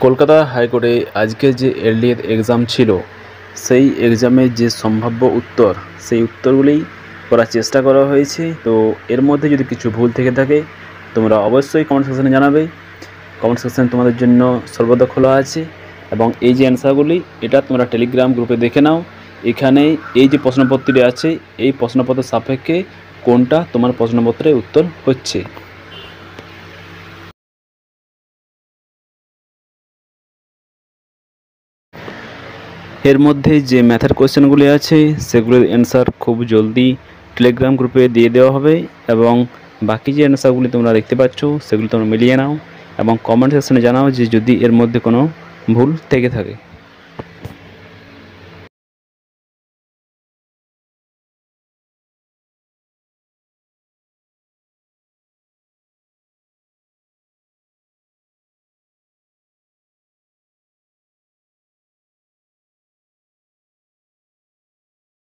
কলকাতা হাইকোর্টে আজকে যে এলডিএ এক্সাম ছিল সেই এক্সামের যে সম্ভাব্য উত্তর সেই উত্তরগুলি করার চেষ্টা করা হয়েছে। তো এর মধ্যে যদি কিছু ভুল থেকে থাকে তোমরা অবশ্যই কমেন্ট সেকশনে জানাবে। কমেন্ট সেকশন তোমাদের জন্য সর্বদা খোলা আছে এবং এই যে অ্যান্সারগুলি এটা তোমরা টেলিগ্রাম গ্রুপে দেখে নাও। এখানে এই যে প্রশ্নপত্রটি আছে এই প্রশ্নপত্রের সাপেক্ষে কোনটা তোমার প্রশ্নপত্রের উত্তর হচ্ছে। এর মধ্যে যে ম্যাথের কোয়েশ্চেনগুলি আছে সেগুলোর অ্যান্সার খুব জলদি টেলিগ্রাম গ্রুপে দিয়ে দেওয়া হবে এবং বাকি যে অ্যান্সারগুলি তোমরা দেখতে পাচ্ছ সেগুলি তোমরা মিলিয়ে নাও এবং কমেন্ট সেকশনে জানাও যে যদি এর মধ্যে কোনো ভুল থেকে থাকে।